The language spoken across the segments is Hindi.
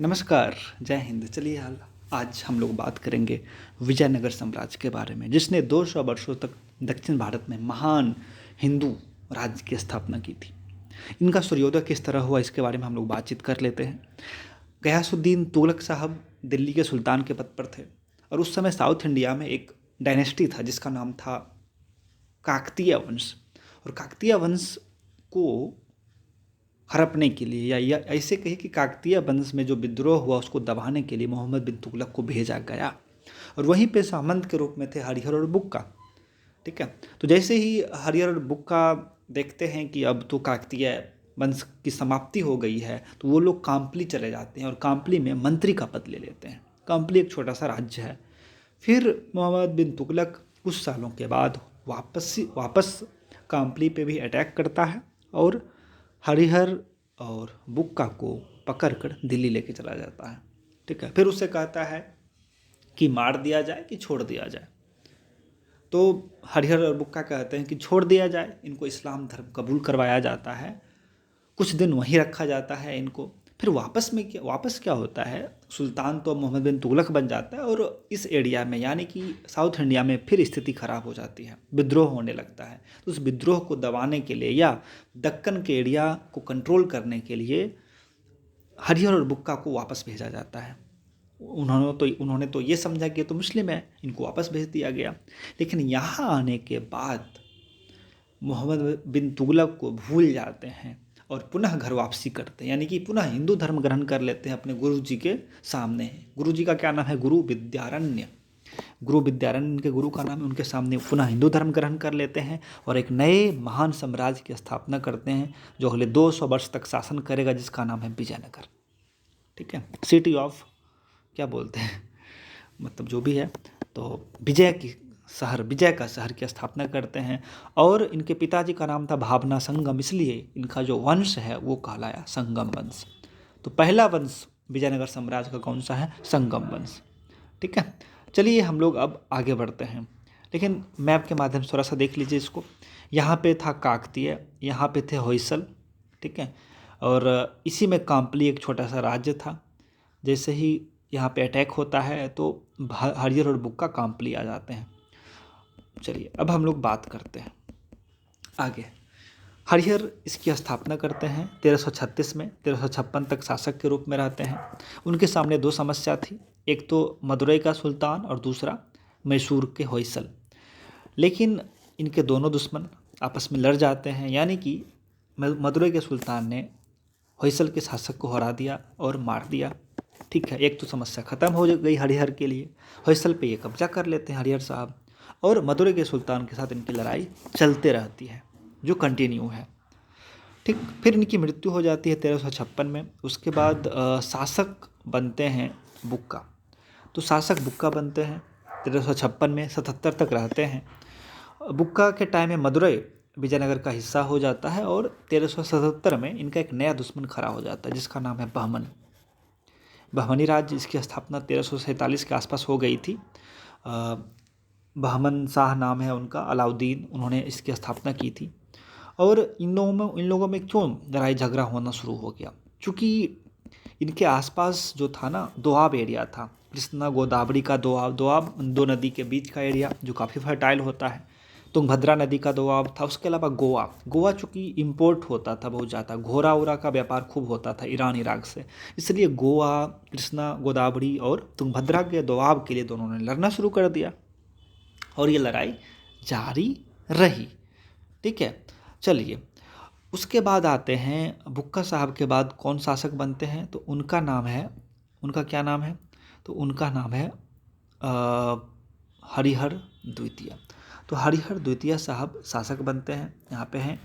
नमस्कार, जय हिंद। चलिए हाल आज हम लोग बात करेंगे विजयनगर साम्राज्य के बारे में, जिसने 200 वर्षों तक दक्षिण भारत में महान हिंदू राज्य की स्थापना की थी। इनका सूर्योदय किस तरह हुआ, इसके बारे में हम लोग बातचीत कर लेते हैं। गयासुद्दीन तुगलक साहब दिल्ली के सुल्तान के पद पर थे और उस समय साउथ इंडिया में एक डायनेस्टी था जिसका नाम था काकतीय वंश। और काकतीय वंश को हड़पने के लिए या ऐसे कही कि काकतीय वंश में जो विद्रोह हुआ उसको दबाने के लिए मोहम्मद बिन तुगलक को भेजा गया। और वहीं पे सामंत के रूप में थे हरिहर और बुक्का। ठीक है, तो जैसे ही हरिहर और बुक्का देखते हैं कि अब तो काकतीय वंश की समाप्ति हो गई है, तो वो लोग काम्पली चले जाते हैं और काम्पली में मंत्री का पद ले लेते हैं। काम्पली एक छोटा सा राज्य है। फिर मोहम्मद बिन तुगलक कुछ सालों के बाद वापस काम्पली पे भी अटैक करता है और हरिहर और बुक्का को पकड़कर दिल्ली लेके चला जाता है। ठीक है, फिर उससे कहता है कि मार दिया जाए कि छोड़ दिया जाए। तो हरिहर और बुक्का कहते हैं कि छोड़ दिया जाए। इनको इस्लाम धर्म कबूल करवाया जाता है, कुछ दिन वहीं रखा जाता है इनको। फिर वापस क्या होता है, सुल्तान तो मोहम्मद बिन तुगलक बन जाता है और इस एरिया में यानी कि साउथ इंडिया में फिर स्थिति खराब हो जाती है, विद्रोह होने लगता है। तो उस विद्रोह को दबाने के लिए या दक्कन के एरिया को कंट्रोल करने के लिए हरिहर और बुक्का को वापस भेजा जाता है। उन्होंने तो ये समझा कि ये तो मुस्लिम है, इनको वापस भेज दिया गया। लेकिन यहाँ आने के बाद मोहम्मद बिन तुगलक को भूल जाते हैं और पुनः घर वापसी करते हैं, यानी कि पुनः हिंदू धर्म ग्रहण कर लेते हैं अपने गुरु जी के सामने। गुरु जी का क्या नाम है? गुरु विद्यारण्य। गुरु विद्यारण्य इनके गुरु का नाम है। उनके सामने पुनः हिंदू धर्म ग्रहण कर लेते हैं और एक नए महान साम्राज्य की स्थापना करते हैं जो अगले 200 वर्ष तक शासन करेगा, जिसका नाम है विजयनगर। ठीक है, सिटी ऑफ क्या बोलते हैं, मतलब जो भी है। तो विजय का शहर की स्थापना करते हैं। और इनके पिताजी का नाम था भावना संगम, इसलिए इनका जो वंश है वो कहलाया संगम वंश। तो पहला वंश विजयनगर साम्राज्य का कौन सा है? संगम वंश। ठीक है, चलिए हम लोग अब आगे बढ़ते हैं, लेकिन मैप के माध्यम से थोड़ा सा देख लीजिए इसको। यहाँ पे था काकतीय, यहाँ पे थे होयसल। ठीक है, और इसी में काम्पली एक छोटा सा राज्य था। जैसे ही यहाँ पे अटैक होता है तो हरिहर और बुक्का काम्पली आ जाते हैं। चलिए अब हम लोग बात करते हैं आगे। हरिहर इसकी स्थापना करते हैं 1336 में। 1356 तक शासक के रूप में रहते हैं। उनके सामने दो समस्या थी, एक तो मदुरई का सुल्तान और दूसरा मैसूर के होयसल। लेकिन इनके दोनों दुश्मन आपस में लड़ जाते हैं, यानी कि मदुरई के सुल्तान ने होयसल के शासक को हरा दिया और मार दिया। ठीक है, एक तो समस्या खत्म हो गई हरिहर के लिए। होयसल पे ये कब्जा कर लेते हैं हरिहर साहब, और मदुरई के सुल्तान के साथ इनकी लड़ाई चलते रहती है जो कंटिन्यू है। ठीक, फिर इनकी मृत्यु हो जाती है 1356 में। उसके बाद शासक बनते हैं बुक्का। तो शासक बुक्का बनते हैं 1356 में, 77 तक रहते हैं। बुक्का के टाइम में मदुरई विजयनगर का हिस्सा हो जाता है और 1377 में इनका एक नया दुश्मन खड़ा हो जाता है जिसका नाम है बहमन। बहमनी राज्य, इसकी स्थापना 1347 के आसपास हो गई थी। बहमन शाह नाम है उनका, अलाउद्दीन, उन्होंने इसकी स्थापना की थी। और इन लोगों में क्यों लड़ाई झगड़ा होना शुरू हो गया? क्योंकि इनके आसपास जो था ना, दोआब एरिया था, कृष्णा गोदावरी का दोआब दो नदी के बीच का एरिया जो काफ़ी फर्टाइल होता है। तुंगभद्रा नदी का दोआब था। उसके अलावा गोवा चूँकि इम्पोर्ट होता था बहुत ज़्यादा, घोड़ा उरा का व्यापार खूब होता था ईरान इराक से, इसलिए गोवा, कृष्णा गोदावरी और तुंगभद्रा के दोआब के लिए दोनों ने लड़ना शुरू कर दिया और ये लड़ाई जारी रही। ठीक है, चलिए उसके बाद आते हैं बुक्का साहब के बाद कौन शासक बनते हैं, तो उनका क्या नाम है? तो उनका नाम है हरिहर द्वितीय। तो हरिहर द्वितीय साहब शासक बनते हैं। यहाँ पे हैं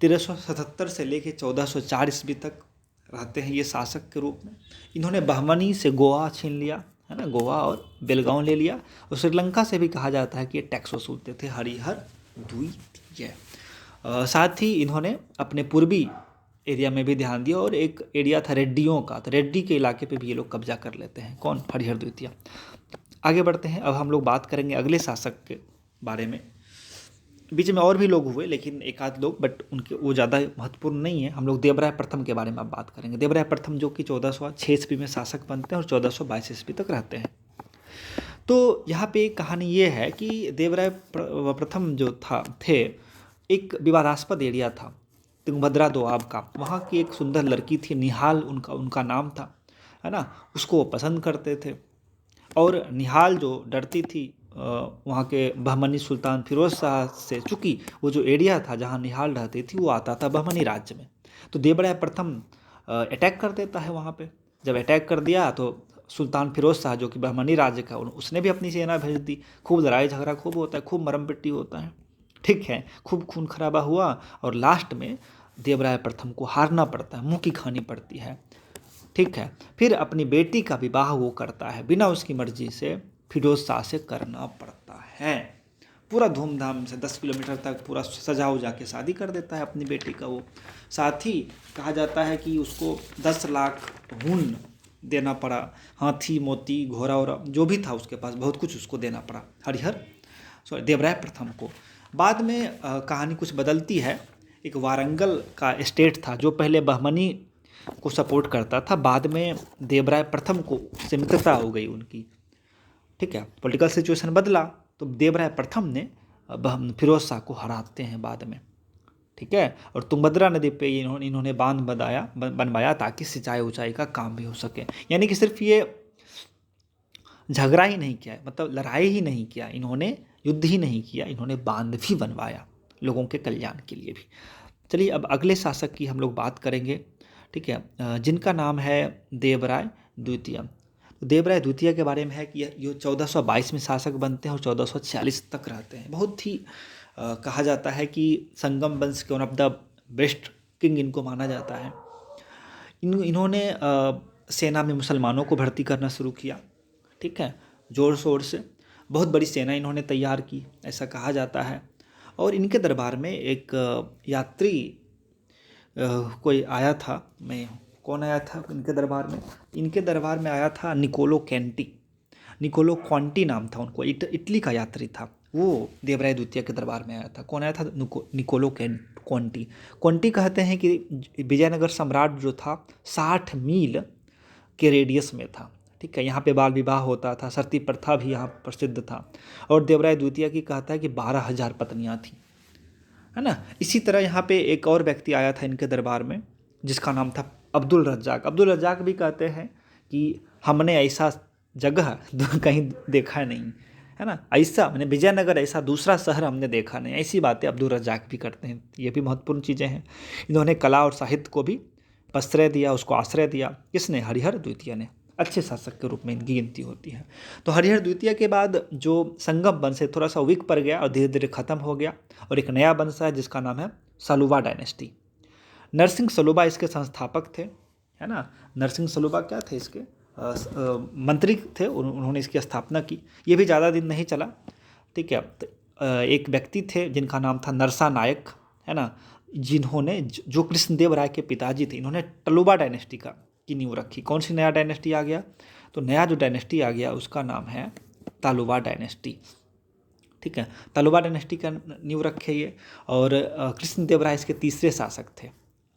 1377 से लेके 1404 ईस्वी तक रहते हैं ये शासक के रूप में। इन्होंने बहमनी से गोवा छीन लिया है ना, गोवा और बेलगांव ले लिया। और श्रीलंका से भी कहा जाता है कि ये टैक्स वसूलते थे हरिहर द्वितीय। साथ ही इन्होंने अपने पूर्वी एरिया में भी ध्यान दिया और एक एरिया था रेड्डियों का, तो रेड्डी के इलाके पे भी ये लोग कब्जा कर लेते हैं। कौन? हरिहर द्वितीय। आगे बढ़ते हैं, अब हम लोग बात करेंगे अगले शासक के बारे में। बीच में और भी लोग हुए, लेकिन एक आध लोग, बट उनके वो ज़्यादा महत्वपूर्ण नहीं है। हम लोग देवराय प्रथम के बारे में अब बात करेंगे। देवराय प्रथम जो कि 1406 ईस्वी में शासक बनते हैं और 1422 ईस्वी तक रहते हैं। तो यहाँ पे कहानी ये है कि देवराय प्रथम जो थे, एक विवादास्पद एरिया था तुंगभद्रा दोआब का। वहाँ की एक सुंदर लड़की थी, निहाल उनका उनका नाम था, है ना। उसको वो पसंद करते थे, और निहाल जो डरती थी वहाँ के बहमनी सुल्तान फिरोज शाह से, चूँकि वो जो एरिया था जहाँ निहाल रहती थी वो आता था बहमनी राज्य में। तो देवराय प्रथम अटैक कर देता है वहाँ पे। जब अटैक कर दिया तो सुल्तान फिरोज शाह जो कि बहमनी राज्य का, उसने भी अपनी सेना भेज दी। खूब लड़ाई झगड़ा खूब होता है, खूब मरम पिट्टी होता है, ठीक है, खूब खून खराबा हुआ, और लास्ट में देवराय प्रथम को हारना पड़ता है, मुँह की खानी पड़ती है, ठीक है। फिर अपनी बेटी का विवाह वो करता है, बिना उसकी मर्जी से फिरोज शाह से करना पड़ता है। पूरा धूमधाम से 10 किलोमीटर तक पूरा सजा उजा के शादी कर देता है अपनी बेटी का वो। साथ ही कहा जाता है कि उसको 10 लाख हुन देना पड़ा, हाथी मोती घोड़ा और जो भी था उसके पास बहुत कुछ उसको देना पड़ा हरिहर देवराय प्रथम को। बाद में कहानी कुछ बदलती है। एक वारंगल का स्टेट था जो पहले बहमनी को सपोर्ट करता था, बाद में देवराय प्रथम को से मित्रता हो गई उनकी, ठीक है। पॉलिटिकल सिचुएशन बदला तो देवराय प्रथम ने फिरोज शाह को हराते हैं बाद में, ठीक है। और तुंगभद्रा नदी पे इन्होंने बांध बनवाया ताकि सिंचाई ऊंचाई का काम भी हो सके। यानी कि सिर्फ ये झगड़ा ही नहीं किया, मतलब लड़ाई ही नहीं किया इन्होंने, युद्ध ही नहीं किया, इन्होंने बांध भी बनवाया लोगों के कल्याण के लिए भी। चलिए अब अगले शासक की हम लोग बात करेंगे, ठीक है, जिनका नाम है देवराय द्वितीय। तो देवराय द्वितीय के बारे में है कि ये 1422 में शासक बनते हैं और 1446 तक रहते हैं। बहुत ही कहा जाता है कि संगम वंश के one of the best king इनको माना जाता है। इन्होंने सेना में मुसलमानों को भर्ती करना शुरू किया, ठीक है, ज़ोर शोर से। बहुत बड़ी सेना इन्होंने तैयार की, ऐसा कहा जाता है। और इनके दरबार में एक यात्री कोई आया था, मैं कौन आया था इनके दरबार में? इनके दरबार में आया था निकोलो कैंटी, निकोलो क्वांटी नाम था उनको, इटली का यात्री था वो। देवराय द्वितीय के दरबार में आया था। कौन आया था? निकोलो क्वांटी। क्वांटी कहते हैं कि विजयनगर सम्राट जो था 60 मील के रेडियस में था, ठीक है। यहाँ पे बाल विवाह होता था, सती प्रथा भी यहाँ प्रसिद्ध था। और देवराय द्वितीय की कहता है कि 12,000 पत्नियाँ थीं, है ना। इसी तरह यहाँ पे एक और व्यक्ति आया था इनके दरबार में जिसका नाम था अब्दुल रज्जाक। अब्दुल रज्जाक भी कहते हैं कि हमने ऐसा जगह कहीं देखा नहीं, है ना, ऐसा मैंने विजयनगर ऐसा दूसरा शहर हमने देखा नहीं। ऐसी बातें अब्दुल रज्जाक भी करते हैं। ये भी महत्वपूर्ण चीज़ें हैं। इन्होंने कला और साहित्य को भी प्रश्रय दिया, उसको आश्रय दिया। किसने? हरिहर द्वितीय ने। अच्छे शासक के रूप में इनकी गिनती होती है। तो हरिहर द्वितीय के बाद जो संगम वंश है थोड़ा सा वीक पड़ गया और धीरे धीरे खत्म हो गया, और एक नया वंश है जिसका नाम है सलुबा डायनेस्टी। नरसिंह सलुबा इसके संस्थापक थे, है ना। नरसिंह सलुबा क्या थे? इसके मंत्री थे, उन्होंने इसकी स्थापना की। ये भी ज़्यादा दिन नहीं चला, ठीक है। तो एक व्यक्ति थे जिनका नाम था नरसा नायक, है ना, जिन्होंने जो कृष्णदेव राय के पिताजी थे, इन्होंने टलुबा डायनेस्टी की नींव रखी। कौन सी नया डायनेस्टी आ गया? तो नया जो डायनेस्टी आ गया उसका नाम है तालुबा डायनेस्टी, ठीक है। तालुबा डायनेस्टी का नींव रखे ये। और कृष्णदेव राय इसके तीसरे शासक थे,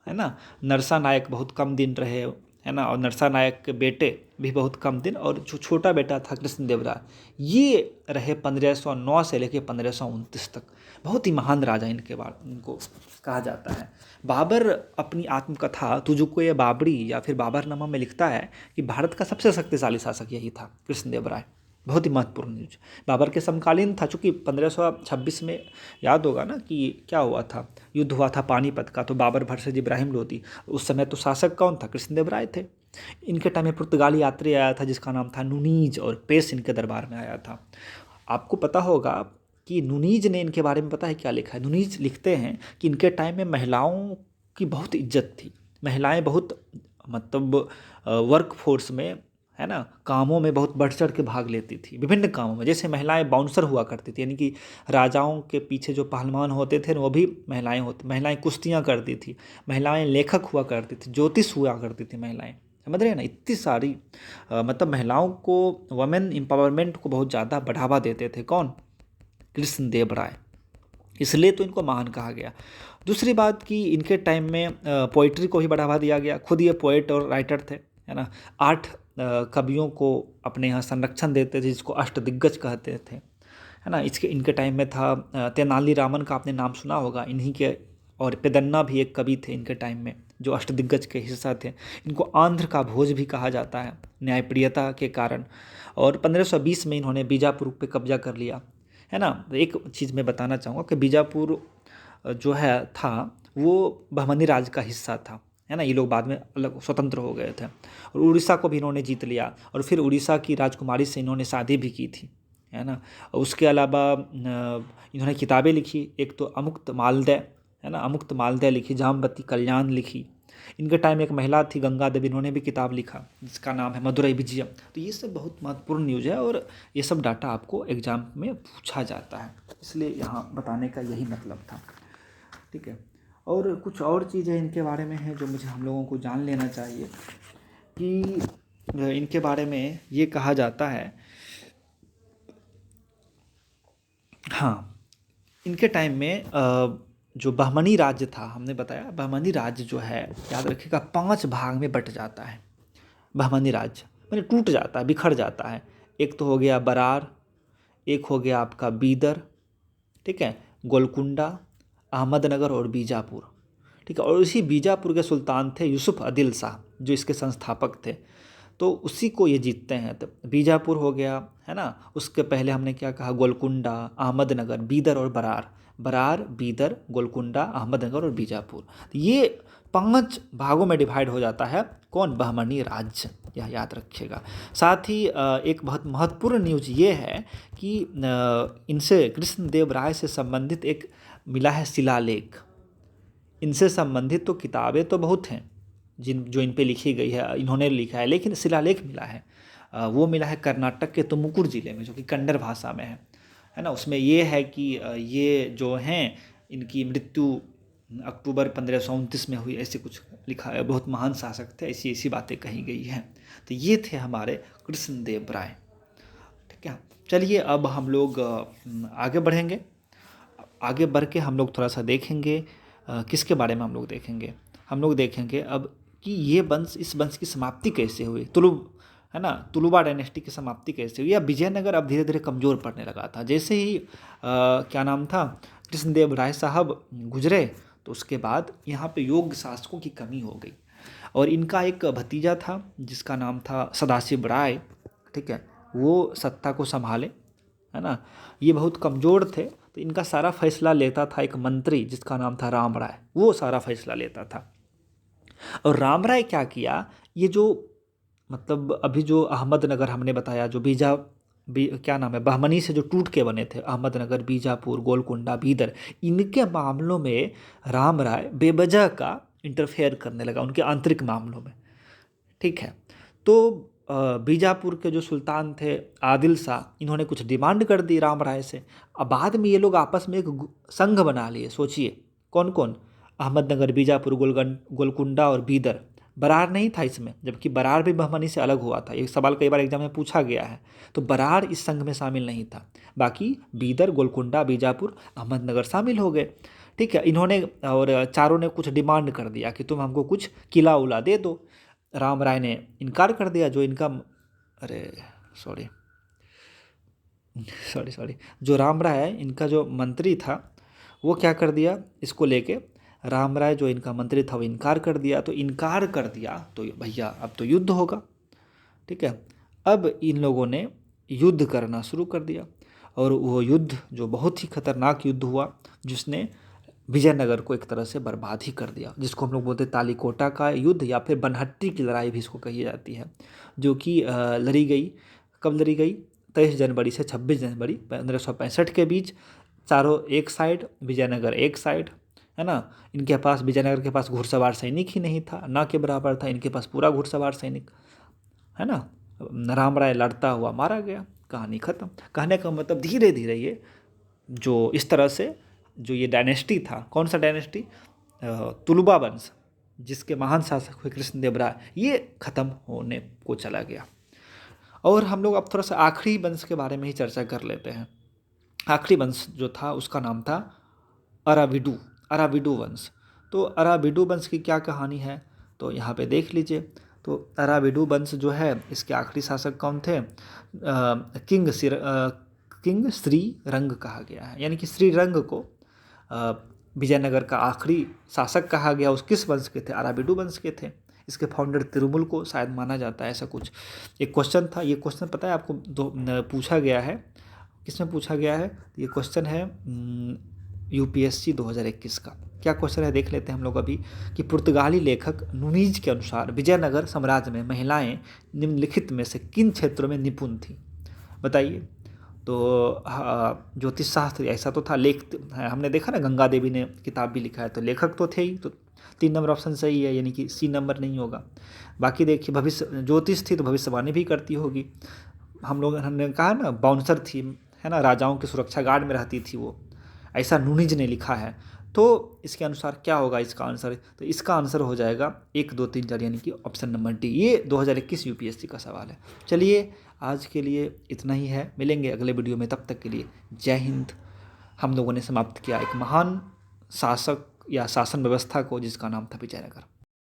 है ना। नरसा नायक बहुत कम दिन रहे, है ना, और नरसा नायक के बेटे भी बहुत कम दिन, और जो छोटा बेटा था कृष्णदेव राय, ये रहे 1509 से लेकर 1529 तक। बहुत ही महान राजा इनको कहा जाता है। बाबर अपनी आत्मकथा तुझको ये बाबरी या फिर बाबरनामा में लिखता है कि भारत का सबसे शक्तिशाली शासक यही था, कृष्णदेव राय। बहुत ही महत्वपूर्ण न्यूज। बाबर के समकालीन था, चूँकि 1526 में याद होगा ना कि क्या हुआ था, युद्ध हुआ था पानीपत का। तो बाबर वर्सेज इब्राहिम लोदी, उस समय तो शासक कौन था? कृष्णदेव राय थे। इनके टाइम में पुर्तगाली यात्री आया था जिसका नाम था नुनीज, और पेश इनके दरबार में आया था। आपको पता होगा कि नुनीज ने इनके बारे में पता है क्या लिखा है? नुनीज लिखते हैं कि इनके टाइम में महिलाओं की बहुत इज्जत थी। महिलाएं बहुत, मतलब वर्क फोर्स में, है ना, कामों में बहुत बढ़ चढ़ के भाग लेती थी, विभिन्न कामों में। जैसे महिलाएं बाउंसर हुआ करती थी, यानी कि राजाओं के पीछे जो पहलवान होते थे वो भी महिलाएं होती। महिलाएं कुश्तियाँ करती थी, महिलाएं लेखक हुआ करती थी, ज्योतिष हुआ करती थी महिलाएं। समझ रहे हैं ना, इतनी सारी मतलब महिलाओं को, वमेन एम्पावरमेंट को बहुत ज़्यादा बढ़ावा देते थे। कौन? कृष्णदेव राय। इसलिए तो इनको महान कहा गया। दूसरी बात कि इनके टाइम में पोइट्री को ही बढ़ावा दिया गया। खुद ये पोएट और राइटर थे, है ना। 8 कवियों को अपने यहाँ संरक्षण देते थे, जिसको अष्टदिग्गज कहते थे, है ना। इसके इनके टाइम में था तेनाली रामन का आपने नाम सुना होगा, इन्हीं के। और पेदन्ना भी एक कवि थे इनके टाइम में, जो अष्टदिग्गज के हिस्सा थे। इनको आंध्र का भोज भी कहा जाता है न्यायप्रियता के कारण। और 1520 में इन्होंने बीजापुर पे कब्जा कर लिया, है ना। तो एक चीज़ मैं बताना चाहूँगा कि बीजापुर जो है था वो बहमनी राज का हिस्सा था, है ना। ये लोग बाद में अलग स्वतंत्र हो गए थे। और उड़ीसा को भी इन्होंने जीत लिया, और फिर उड़ीसा की राजकुमारी से इन्होंने शादी भी की थी, है ना। और उसके अलावा इन्होंने किताबें लिखी। एक तो अमुक्त मालदय, है ना, अमुक्त मालदय लिखी, जामवती कल्याण लिखी। इनके टाइम एक महिला थी गंगा देवी, इन्होंने भी किताब लिखा जिसका नाम है मदुरई विजयम। तो ये सब बहुत महत्वपूर्ण न्यूज़ है, और ये सब डाटा आपको एग्जाम में पूछा जाता है, इसलिए यहाँ बताने का यही मतलब था, ठीक है। और कुछ और चीज़ें इनके बारे में हैं जो मुझे हम लोगों को जान लेना चाहिए, कि इनके बारे में ये कहा जाता है, हाँ, इनके टाइम में जो बहमनी राज्य था, हमने बताया बहमनी राज्य जो है, याद रखिएगा, 5 भाग में बट जाता है। बहमनी राज्य मैंने टूट जाता है, बिखर जाता है। एक तो हो गया बरार, एक हो गया आपका बीदर, ठीक है, गोलकुंडा, अहमदनगर और बीजापुर, ठीक है। और इसी बीजापुर के सुल्तान थे यूसुफ आदिल शाह, जो इसके संस्थापक थे। तो उसी को ये जीतते हैं। तो बीजापुर हो गया, है ना। उसके पहले हमने क्या कहा, गोलकुंडा, अहमदनगर, बीदर और बरार। बरार, बीदर, गोलकुंडा, अहमदनगर और बीजापुर, तो ये 5 भागों में डिवाइड हो जाता है। कौन? बहमनी राज्य, यह याद रखिएगा। साथ ही एक बहुत महत्वपूर्ण न्यूज ये है कि इनसे कृष्णदेव राय से संबंधित एक मिला है शिलालेख। इनसे संबंधित तो किताबें तो बहुत हैं जो इन पे लिखी गई है, इन्होंने लिखा है, लेकिन शिलालेख मिला है। वो मिला है कर्नाटक के तुमकुर जिले में, जो कि कन्नड़ भाषा में है ना। उसमें ये है कि ये जो हैं, इनकी मृत्यु अक्टूबर 1529 में हुई, ऐसे कुछ लिखा है। बहुत महान शासक थे, ऐसी ऐसी बातें कही गई हैं। तो ये थे हमारे कृष्णदेव राय, ठीक है। चलिए अब हम लोग आगे बढ़ेंगे। आगे बढ़ के हम लोग थोड़ा सा देखेंगे किसके बारे में हम लोग देखेंगे। हम लोग देखेंगे अब कि ये वंश, इस वंश की समाप्ति कैसे हुई, है ना, तुलुबा डायनेस्टी की समाप्ति कैसे हुई, या विजयनगर अब धीरे धीरे कमज़ोर पड़ने लगा था। जैसे ही क्या नाम था, कृष्णदेव राय साहब गुजरे, तो उसके बाद यहाँ पे योग्य शासकों की कमी हो गई। और इनका एक भतीजा था जिसका नाम था सदाशिव राय, ठीक है, वो सत्ता को संभाले, है ना। ये बहुत कमज़ोर थे, तो इनका सारा फैसला लेता था एक मंत्री जिसका नाम था राम राय, वो सारा फैसला लेता था। और राम राय क्या किया, ये जो मतलब अभी जो अहमदनगर हमने बताया, जो क्या नाम है, बहमनी से जो टूट के बने थे, अहमदनगर, बीजापुर, गोलकुंडा, बीदर, इनके मामलों में राम राय बेवजह का इंटरफेयर करने लगा, उनके आंतरिक मामलों में, ठीक है। तो बीजापुर के जो सुल्तान थे आदिल शाह, इन्होंने कुछ डिमांड कर दी राम राय से। अब बाद में ये लोग आपस में एक संघ बना लिए। सोचिए कौन कौन, अहमदनगर, बीजापुर, गोलकुंडा और बीदर। बरार नहीं था इसमें, जबकि बरार भी बहमनी से अलग हुआ था। एक सवाल कई बार एग्जाम में पूछा गया है। तो बरार इस संघ में शामिल नहीं था, बाकी बीदर, गोलकुंडा, बीजापुर, अहमदनगर शामिल हो गए, ठीक है। इन्होंने और चारों ने कुछ डिमांड कर दिया कि तुम हमको कुछ किला उला दे दो। राम राय ने इनकार कर दिया। जो इनका अरे सॉरी सॉरी सॉरी जो राम राय इनका जो मंत्री था, वो क्या कर दिया, इसको लेके राम राय जो इनका मंत्री था वो इनकार कर दिया। तो इनकार कर दिया तो भैया अब तो युद्ध होगा, ठीक है। अब इन लोगों ने युद्ध करना शुरू कर दिया, और वो युद्ध जो बहुत ही खतरनाक युद्ध हुआ, जिसने विजयनगर को एक तरह से बर्बाद ही कर दिया, जिसको हम लोग बोलते हैं तालीकोटा का युद्ध, या फिर बनहट्टी की लड़ाई भी इसको कही जाती है, जो कि लड़ी गई, कब लड़ी गई, 23 जनवरी से 26 जनवरी 1565 के बीच। चारों एक साइड, विजयनगर एक साइड, है ना। इनके पास, विजयनगर के पास घुड़सवार सैनिक ही नहीं था, ना के बराबर था, इनके पास पूरा घुड़सवार सैनिक, है ना। राम राय लड़ता हुआ मारा गया, कहानी खत्म। कहने का मतलब धीरे धीरे ये जो इस तरह से जो ये डायनेस्टी था, कौन सा डायनेस्टी, तुलुबा वंश, जिसके महान शासक हुए कृष्णदेव राय, ये खत्म होने को चला गया। और हम लोग अब थोड़ा सा आखिरी वंश के बारे में ही चर्चा कर लेते हैं। आखिरी वंश जो था उसका नाम था अराविडू अराविडू वंश। तो अराविडू वंश की क्या कहानी है, तो यहाँ पे देख लीजिए। तो अराविडू वंश जो है, इसके आखिरी शासक कौन थे? किंग श्री रंग कहा गया है, यानी कि श्री रंग को विजयनगर का आखिरी शासक कहा गया। उस किस वंश के थे? अराविडू वंश के थे। इसके फाउंडर तिरुमुल को शायद माना जाता है, ऐसा कुछ एक क्वेश्चन था। ये क्वेश्चन पता है आपको पूछा गया है, किसमें पूछा गया है? ये क्वेश्चन है यूपीएससी 2021 का। क्या क्वेश्चन है देख लेते हैं हम लोग अभी, कि पुर्तगाली लेखक नुनीज के अनुसार विजयनगर साम्राज्य में महिलाएं निम्नलिखित में से किन क्षेत्रों में निपुण थी? बताइए। तो ज्योतिष शास्त्र ऐसा तो था, हमने देखा ना, गंगा देवी ने किताब भी लिखा है, तो लेखक तो थे ही। तो 3 नंबर ऑप्शन सही है, यानी कि सी नंबर नहीं होगा। बाकी देखिए, भविष्य ज्योतिष थी तो भविष्यवाणी भी करती होगी। हमने कहा ना, बाउंसर थी, है ना, राजाओं की सुरक्षा गार्ड में रहती थी वो, ऐसा नुनिज ने लिखा है। तो इसके अनुसार क्या होगा इसका आंसर? तो इसका आंसर हो जाएगा 1 2 3 4, यानी कि ऑप्शन नंबर डी। ये 2021 यूपीएससी का सवाल है। चलिए, आज के लिए इतना ही है, मिलेंगे अगले वीडियो में, तब तक के लिए जय हिंद। हम लोगों ने समाप्त किया एक महान शासक या शासन व्यवस्था को, जिसका नाम था विजयनगर।